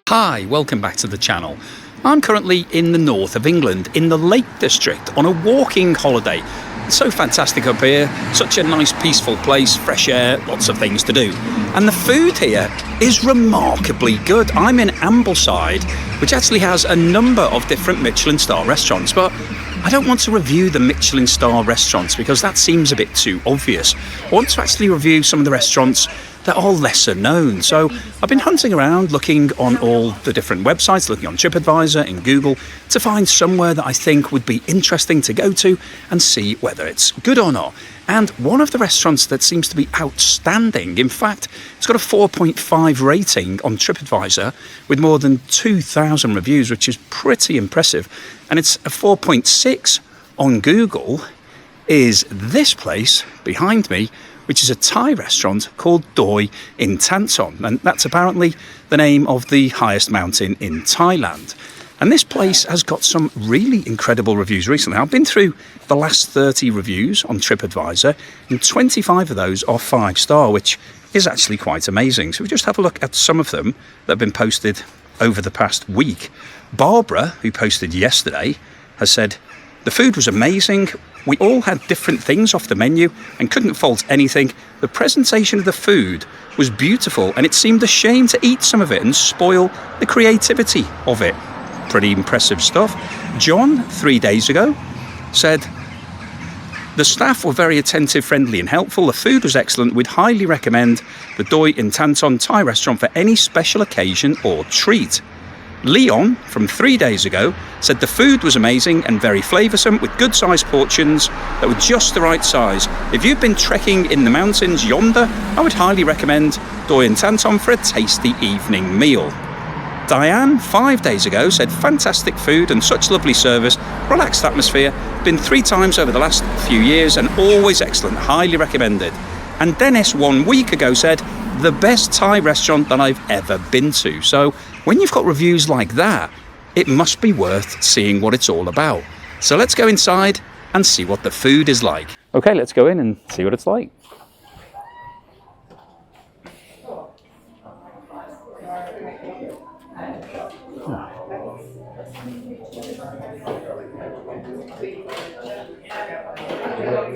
Hi, welcome back to the channel. I'm currently in the north of England, in the Lake District, on a walking holiday. It's so fantastic up here, such a nice peaceful place, fresh air, lots of things to do. And the food here is remarkably good. I'm in Ambleside, which actually has a number of different Michelin star restaurants, but I don't want to review the Michelin star restaurants because that seems a bit too obvious. I want to actually review some of the restaurants that are lesser known. So I've been hunting around, looking on all the different websites, looking on TripAdvisor and Google to find somewhere that I think would be interesting to go to and see whether it's good or not. And one of the restaurants that seems to be outstanding, in fact, it's got a 4.5 rating on TripAdvisor with more than 2,000 reviews, which is pretty impressive. And it's a 4.6 on Google, is this place behind me, which is a Thai restaurant called Doi Intanon, and that's apparently the name of the highest mountain in Thailand. And this place has got some really incredible reviews recently. I've been through the last 30 reviews on TripAdvisor, and 25 of those are 5-star, which is actually quite amazing. So we just have a look at some of them that have been posted over the past week. Barbara, who posted yesterday, has said, "The food was amazing. We all had different things off the menu and couldn't fault anything. The presentation of the food was beautiful and it seemed a shame to eat some of it and spoil the creativity of it." Pretty impressive stuff. John, 3 days ago, said, "The staff were very attentive, friendly and helpful. The food was excellent. We'd highly recommend the Doi Intanon Thai Restaurant for any special occasion or treat." Leon, from 3 days ago, said the food was amazing and very flavoursome with good sized portions that were just the right size. If you've been trekking in the mountains yonder, I would highly recommend Doi Intanon for a tasty evening meal. Diane, 5 days ago, said fantastic food and such lovely service, relaxed atmosphere, been 3 times over the last few years and always excellent, highly recommended. And Dennis, 1 week ago, said the best Thai restaurant that I've ever been to. So when you've got reviews like that, it must be worth seeing what it's all about. So let's go inside and see what the food is like. Okay, let's go in and see what it's like.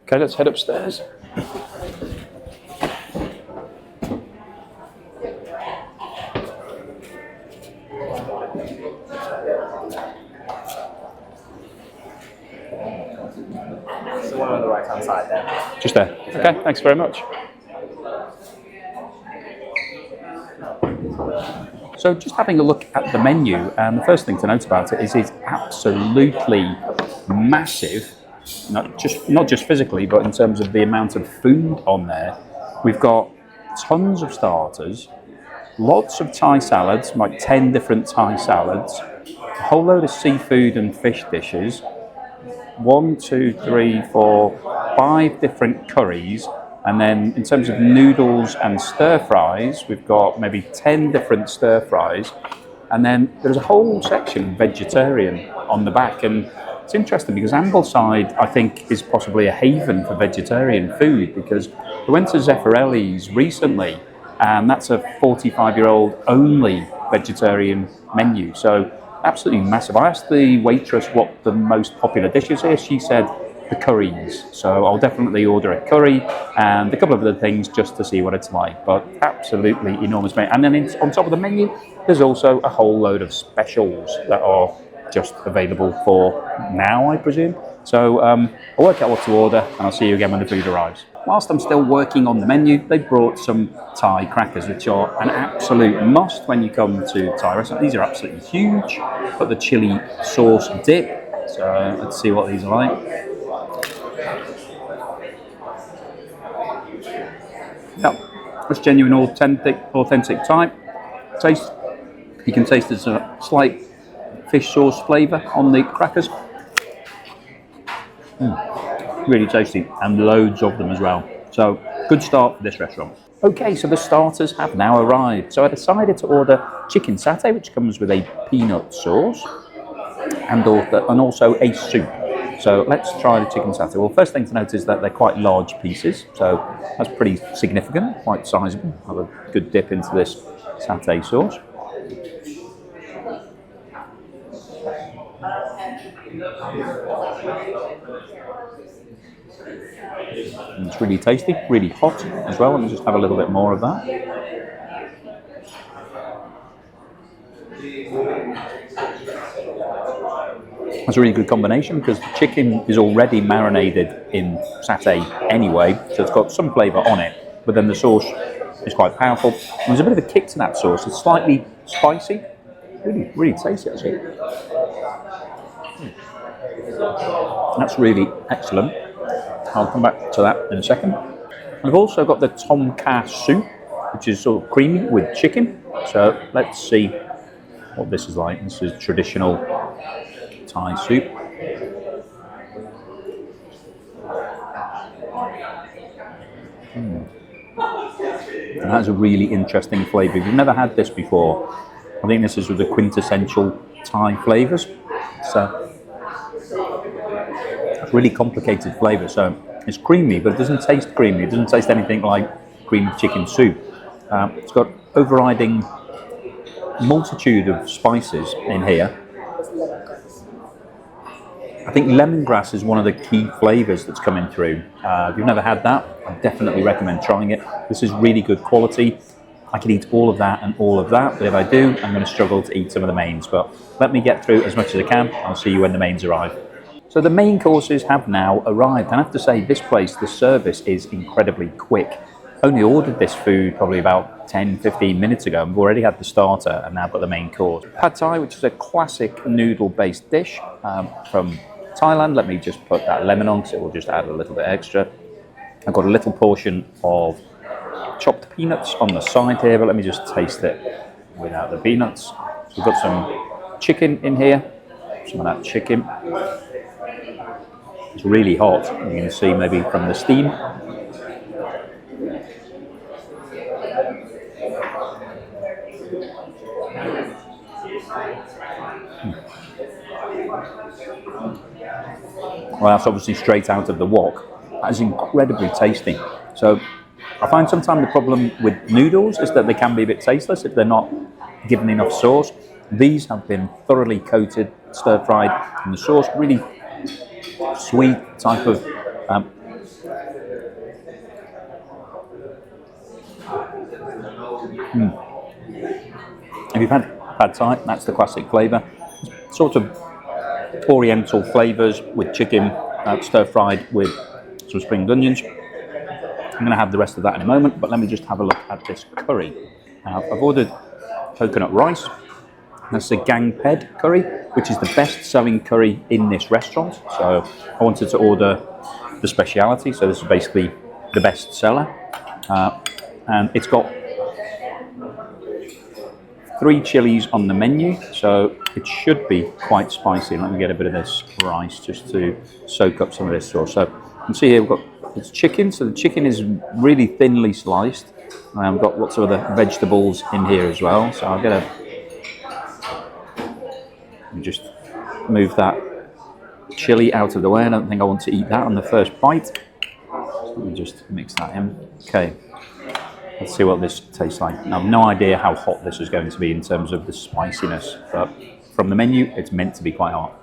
Okay, let's head upstairs. The one on the right hand side there. Just there. Okay, thanks very much. So just having a look at the menu, and the first thing to note about it is it's absolutely massive, not just physically, but in terms of the amount of food on there. We've got tons of starters, lots of Thai salads, like 10 different Thai salads, a whole load of seafood and fish dishes, 1, 2, 3, 4, 5 different curries, and then in terms of noodles and stir fries, we've got maybe 10 different stir fries, and then there's a whole section vegetarian on the back. And it's interesting because Ambleside, I think, is possibly a haven for vegetarian food, because we went to Zeffirelli's recently, and that's a 45-year-old only vegetarian menu. So absolutely massive. I asked the waitress what the most popular dish is here. She said the curries. So I'll definitely order a curry and a couple of other things just to see what it's like. But absolutely enormous menu. And then on top of the menu, there's also a whole load of specials that are just available for now, I presume. So I'll work out what to order and I'll see you again when the food arrives. Whilst I'm still working on the menu, they brought some Thai crackers, which are an absolute must when you come to Thai restaurant. These are absolutely huge. Got the chili sauce dip. So let's see what these are like. Yep, it's genuine, authentic Thai taste. You can taste there's a slight fish sauce flavour on the crackers. Really tasty, and loads of them as well. So good start for this restaurant. Okay, so the starters have now arrived. So I decided to order chicken satay, which comes with a peanut sauce and also a soup. So let's try the chicken satay. Well, first thing to note is that they're quite large pieces, so that's pretty significant, quite sizable. Have a good dip into this satay sauce. And it's really tasty, really hot as well. Let me just have a little bit more of that. That's a really good combination because the chicken is already marinated in satay anyway, so it's got some flavour on it, but then the sauce is quite powerful. And there's a bit of a kick to that sauce. It's slightly spicy, really, really tasty actually. That's really excellent. I'll come back to that in a second. I've also got the tom kha soup, which is sort of creamy with chicken. So let's see what this is like. This is traditional Thai soup. And that's a really interesting flavour. If you've never had this before, I think this is the quintessential Thai flavours. So it's really complicated flavour. So it's creamy, but it doesn't taste creamy. It doesn't taste anything like creamy chicken soup. It's got overriding multitude of spices in here. I think lemongrass is one of the key flavours that's coming through. If you've never had that, I definitely recommend trying it. This is really good quality. I could eat all of that and all of that, but if I do, I'm going to struggle to eat some of the mains. But let me get through as much as I can. I'll see you when the mains arrive. So the main courses have now arrived. And I have to say, this place, the service is incredibly quick. Only ordered this food probably about 10-15 minutes ago. I've already had the starter and now got the main course. Pad Thai, which is a classic noodle-based dish from Thailand. Let me just put that lemon on because it will just add a little bit extra. I've got a little portion of chopped peanuts on the side here, but let me just taste it without the peanuts. So we've got some chicken in here, some of that chicken. It's really hot. You can see maybe from the steam. Well, that's obviously straight out of the wok. That is incredibly tasty. So I find sometimes the problem with noodles is that they can be a bit tasteless if they're not given enough sauce. These have been thoroughly coated, stir-fried in the sauce, really sweet type of If you've had Pad Thai, that's the classic flavour. Sort of oriental flavours with chicken stir-fried with some spring onions. I'm going to have the rest of that in a moment, but let me just have a look at this curry. Now, I've ordered coconut rice. That's the gang ped curry, which is the best-selling curry in this restaurant. So I wanted to order the speciality. So this is basically the best seller, and it's got 3 chilies on the menu, so it should be quite spicy. Let me get a bit of this rice just to soak up some of this sauce. So you can see here we've got this chicken. So the chicken is really thinly sliced. I've got lots of other vegetables in here as well. So I'll get a just move that chili out of the way. I don't think I want to eat that on the first bite. So let me just mix that in. Okay. Let's see what this tastes like. I have no idea how hot this is going to be in terms of the spiciness, but from the menu, it's meant to be quite hot.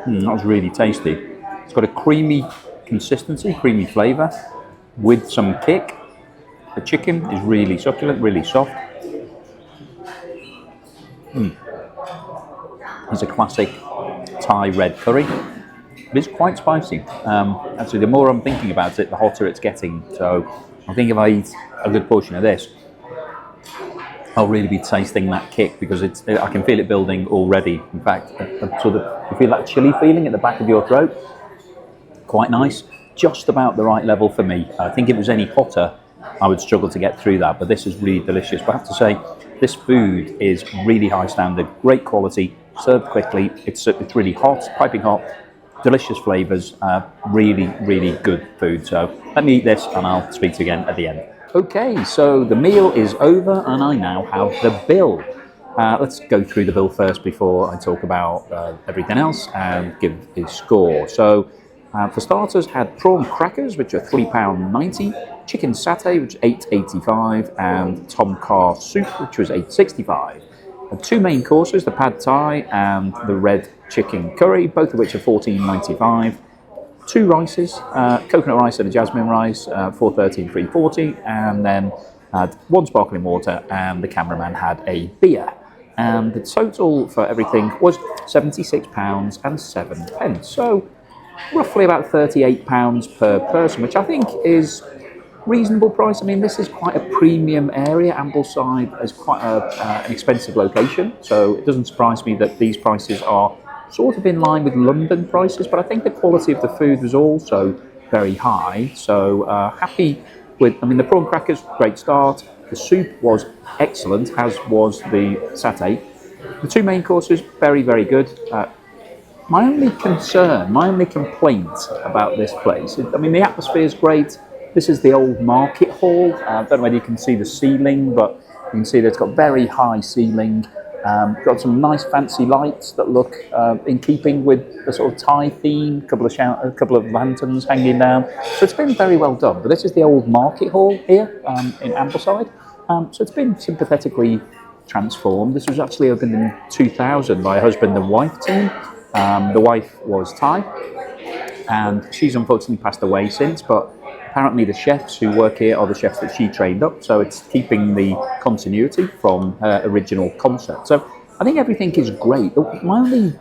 That was really tasty. It's got a creamy consistency, creamy flavour with some kick. The chicken is really succulent, really soft. It's a classic Thai red curry, but it's quite spicy. Actually, the more I'm thinking about it, the hotter it's getting. So I think if I eat a good portion of this, I'll really be tasting that kick because I can feel it building already. In fact, you feel that chili feeling at the back of your throat. Quite nice, just about the right level for me. I think if it was any hotter, I would struggle to get through that, but this is really delicious. But I have to say, this food is really high standard, great quality, served quickly. It's really hot, piping hot, delicious flavours, really, really good food. So let me eat this and I'll speak to you again at the end. Okay, so the meal is over and I now have the bill. Let's go through the bill first before I talk about everything else and give a score. So, for starters, had prawn crackers, which are £3.90, chicken satay, which is £8.85, and tom kha soup, which was £8.65. And two main courses, the pad thai and the red chicken curry, both of which are £14.95. Two rices, coconut rice and a jasmine rice, £4.30 and £3.40, and then had one sparkling water, and the cameraman had a beer. And the total for everything was £76 and 7 pence. So roughly about £38 per person, which I think is reasonable price. I mean, this is quite a premium area. Ambleside is quite an expensive location, so it doesn't surprise me that these prices are sort of in line with London prices, but I think the quality of the food was also very high. So happy with, I mean, the prawn crackers, great start. The soup was excellent, as was the satay. The two main courses, very, very good. My only concern, my only complaint about this place, I mean, the atmosphere is great. This is the old market hall. I don't know whether you can see the ceiling, but you can see that it's got very high ceiling. Got some nice fancy lights that look in keeping with the sort of Thai theme, a couple of lanterns hanging down. So it's been very well done. But this is the old market hall here in Ambleside. So it's been sympathetically transformed. This was actually opened in 2000 by a husband and wife team. The wife was Thai, and she's unfortunately passed away since, but apparently the chefs who work here are the chefs that she trained up, so it's keeping the continuity from her original concept. So I think everything is great. My only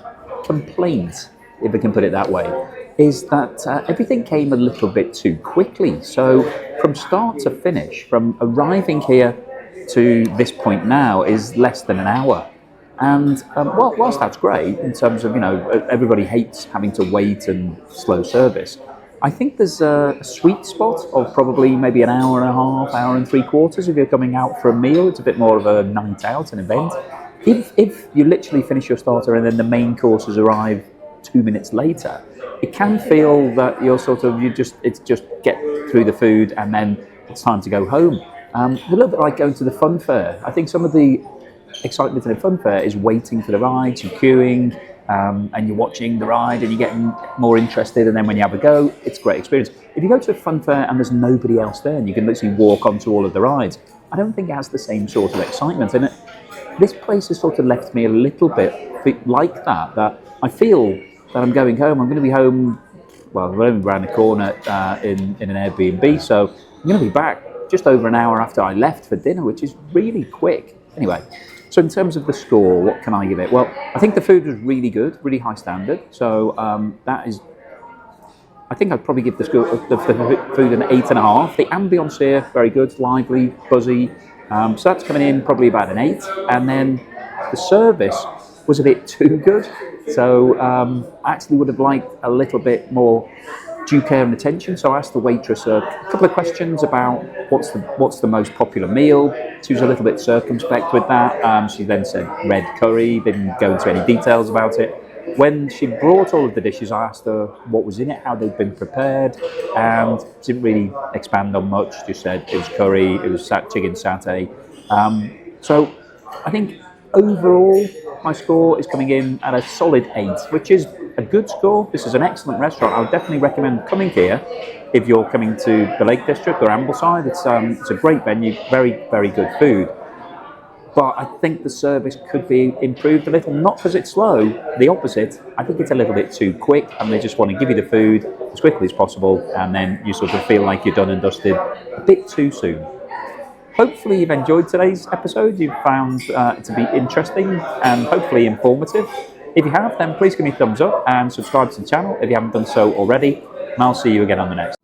complaint, if I can put it that way, is that everything came a little bit too quickly. So from start to finish, from arriving here to this point now, is less than an hour. And whilst that's great in terms of, everybody hates having to wait and slow service, I think there's a sweet spot of probably maybe an hour and a half, hour and 3/4 if you're coming out for a meal. It's a bit more of a night out, an event. If you literally finish your starter and then the main courses arrive 2 minutes later, it can feel that it's just get through the food and then it's time to go home. It's a little bit like going to the fun fair. I think some of the excitement in a fun fair is waiting for the rides, you're queuing, and you're watching the ride and you're getting more interested, and then when you have a go, it's a great experience. If you go to a fun fair and there's nobody else there and you can literally walk onto all of the rides, I don't think it has the same sort of excitement in it. This place has sort of left me a little bit like that I feel that I'm going home. I'm going to be home, well, we're only around the corner in an Airbnb, so I'm going to be back just over an hour after I left for dinner, which is really quick. Anyway, so in terms of the score, what can I give it? Well, I think the food was really good, really high standard. So I think I'd probably give the food an 8.5. The ambience here, very good, lively, buzzy. So that's coming in probably about an 8. And then the service was a bit too good. So I actually would have liked a little bit more due care and attention. So I asked the waitress a couple of questions about what's the most popular meal. She was a little bit circumspect with that. She then said red curry, didn't go into any details about it. When she brought all of the dishes, I asked her what was in it, how they'd been prepared, and didn't really expand on much. Just said it was curry, it was chicken satay. So I think overall my score is coming in at a solid 8, which is a good score. This is an excellent restaurant. I would definitely recommend coming here if you're coming to the Lake District or Ambleside. It's a great venue, very, very good food. But I think the service could be improved a little, not because it's slow, the opposite. I think it's a little bit too quick and they just want to give you the food as quickly as possible, and then you sort of feel like you're done and dusted a bit too soon. Hopefully you've enjoyed today's episode. You've found it to be interesting and hopefully informative. If you have, then please give me a thumbs up and subscribe to the channel if you haven't done so already. And I'll see you again on the next.